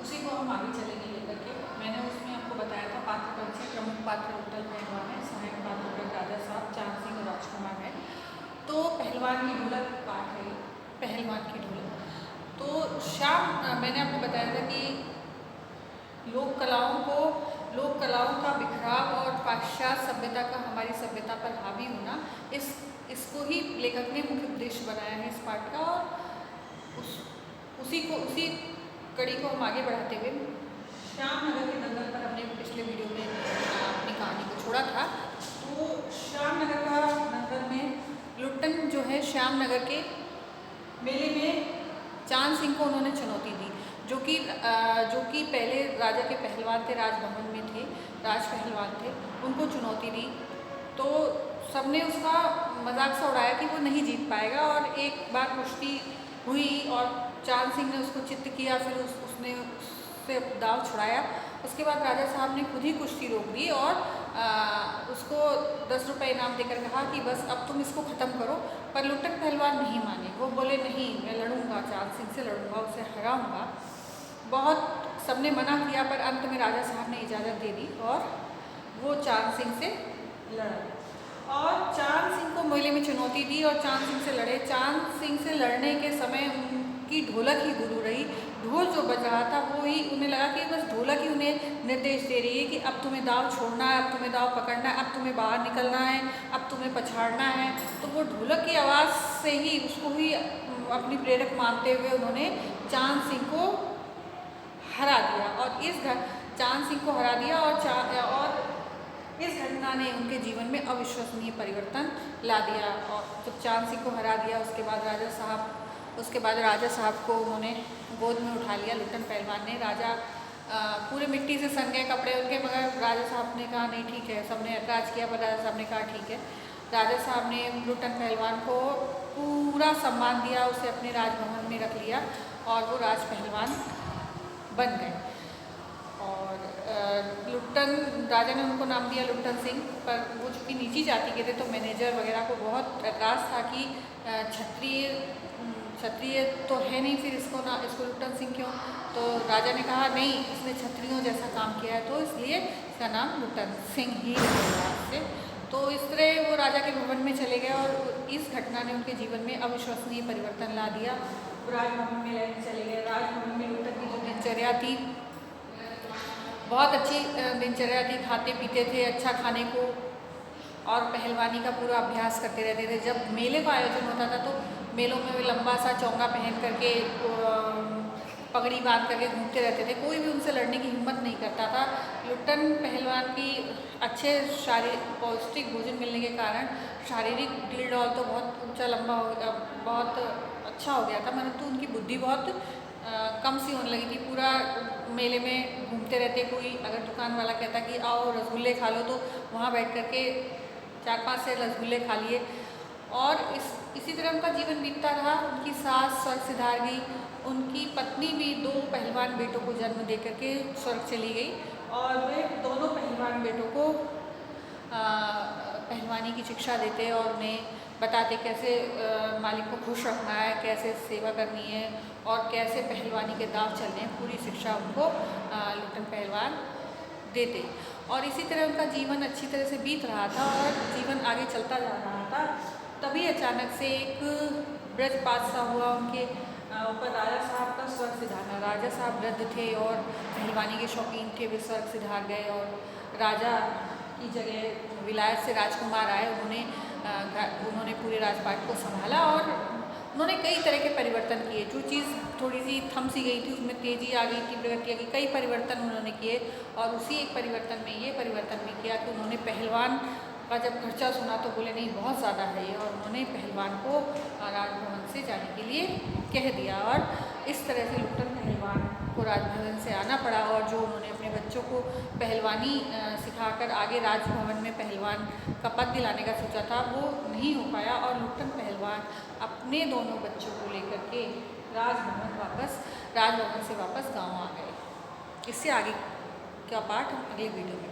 उसी को हम आगे चलेंगे लेकर के। मैंने उसमें आपको बताया था पात्र परिचय, प्रमुख पात्र उत्तल पहलवान है, सहायक पात्र पर राजा साहब, चांद सिंह और राजकुमार है। तो पहलवान की ढोलक पाठ है, पहलवान की ढोलक। तो शाम मैंने आपको बताया था कि लोक कलाओं का बिखराव और पाश्चात्य सभ्यता का हमारी सभ्यता पर हावी होना, इसको ही लेखक ने मुख्य उद्देश्य बनाया है इस पाठ का। और उसी कड़ी को हम आगे बढ़ाते हुए श्याम नगर के दंगल पर हमने पिछले वीडियो में अपनी कहानी को छोड़ा था। तो श्याम नगर का दंगल में लुट्टन जो है श्याम नगर के मेले में चांद सिंह को उन्होंने चुनौती दी, जो कि पहले राजा के पहलवान थे, राजभवन में थे, राज पहलवान थे, उनको चुनौती दी। तो सबने उसका मजाक सा उड़ाया कि वो नहीं जीत पाएगा। और एक बार कुश्ती हुई और चांद सिंह ने उसको चित्त किया, फिर उसने उससे दाव छुड़ाया। उसके बाद राजा साहब ने खुद ही कुश्ती रोक दी और उसको 10 रुपये इनाम देकर कहा कि बस अब तुम इसको ख़त्म करो। पर लुट्टन पहलवान नहीं माने, वो बोले नहीं, मैं लड़ूंगा, चांद सिंह से लड़ूंगा, उसे हराऊंगा। बहुत सबने मना किया, पर अंत में राजा साहब ने इजाज़त दे दी और वो चांद सिंह से लड़ा और चांद सिंह को मेले में चुनौती दी और चांद सिंह से लड़े। चांद सिंह से लड़ने के समय उनकी ढोलक ही गुरु रही। ढोल जो बज रहा था वो ही उन्हें लगा कि बस ढोलक ही उन्हें निर्देश दे रही है कि अब तुम्हें दाव छोड़ना है, अब तुम्हें दाव पकड़ना है, अब तुम्हें बाहर निकलना है, अब तुम्हें पछाड़ना है। तो वो ढोलक की आवाज़ से ही उसको ही अपनी प्रेरक मानते हुए उन्होंने चांद सिंह को हरा दिया। और चांद सिंह को हरा दिया और इस घटना ने उनके जीवन में अविश्वसनीय परिवर्तन ला दिया। और जब चांद सिंह को हरा दिया उसके बाद राजा साहब को उन्होंने गोद में उठा लिया लुट्टन पहलवान ने। राजा पूरे मिट्टी से सन गए कपड़े उनके, मगर राजा साहब ने कहा नहीं ठीक है। सबने ऐतराज़ किया पर राजा साहब ने कहा ठीक है। राजा साहब ने लुट्टन पहलवान को पूरा सम्मान दिया, उसे अपने राजभवन में रख लिया और वो राज पहलवान बन गए। और राजा ने उनको नाम दिया लुट्टन सिंह। पर वो चूँकि नीची जाति के थे तो मैनेजर वगैरह को बहुत एतराज़ था कि क्षत्रिय तो है नहीं, फिर इसको लुट्टन सिंह क्यों। तो राजा ने कहा नहीं, इसने क्षत्रियों जैसा काम किया है तो इसलिए इसका नाम लुट्टन सिंह ही रहेगा से। तो इस तरह वो राजा के भवन में चले गए और इस घटना ने उनके जीवन में अविश्वसनीय परिवर्तन ला दिया। राजभवन में रहने चले गए। राजभवन में लुट्टन की जो दिनचर्या थी बहुत अच्छी दिनचर्या थी, खाते पीते थे अच्छा खाने को और पहलवानी का पूरा अभ्यास करते रहते थे। जब मेले का आयोजन होता था तो मेलों में वे लंबा सा चौंगा पहन करके पगड़ी बांध करके घूमते रहते थे। कोई भी उनसे लड़ने की हिम्मत नहीं करता था। लुट्टन पहलवान की अच्छे पौष्टिक भोजन मिलने के कारण शारीरिक ढील डौल तो बहुत ऊंचा लंबा हो गया, बहुत अच्छा हो गया था, परंतु उनकी बुद्धि बहुत कम सी होने लगी थी। पूरा मेले में घूमते रहते, कोई अगर दुकान वाला कहता कि आओ रसगुल्ले खा लो तो वहाँ बैठ करके 4-5 से रसगुल्ले खा लिए। और इसी तरह उनका जीवन बीतता रहा। उनकी सास स्वर्ग सिधार गई, उनकी पत्नी भी 2 पहलवान बेटों को जन्म दे करके स्वर्ग चली गई और वे दोनों पहलवान बेटों को पहलवानी की शिक्षा देते और उन्हें बताते कैसे मालिक को खुश रखना है, कैसे सेवा करनी है और कैसे पहलवानी के दाव चलने हैं। पूरी शिक्षा उनको लुट्टन पहलवान देते। और इसी तरह उनका जीवन अच्छी तरह से बीत रहा था और जीवन आगे चलता जा रहा था। तभी अचानक से एक वज्रपात सा हुआ उनके ऊपर। राजा साहब का स्वर्ग सिधारना। राजा साहब वृद्ध थे और पहलवानी के शौकीन थे, वे स्वर्ग सिधार गए और राजा की जगह विलायत से राजकुमार आए। उन्होंने पूरे राजपाट को संभाला और उन्होंने कई तरह के परिवर्तन किए। जो चीज़ थोड़ी सी थम सी गई थी उसमें तेज़ी आ गई थी, प्रगति आ गई। कई परिवर्तन उन्होंने किए और उसी एक परिवर्तन में ये परिवर्तन भी किया कि उन्होंने पहलवान का जब खर्चा सुना तो बोले नहीं बहुत ज़्यादा है ये, और उन्होंने पहलवान को राजभवन से जाने के लिए कह दिया। और इस तरह से लुट्टन पहलवान को राजभवन से आना पड़ा और जो उन्होंने अपने बच्चों को पहलवानी सिखाकर आगे राजभवन में पहलवान का पद दिलाने का सोचा था वो नहीं हो पाया और लुट्टन पहलवान अपने दोनों बच्चों को लेकर के राजभवन से वापस गाँव आ गए। इससे आगे का पाठ अगले वीडियो में।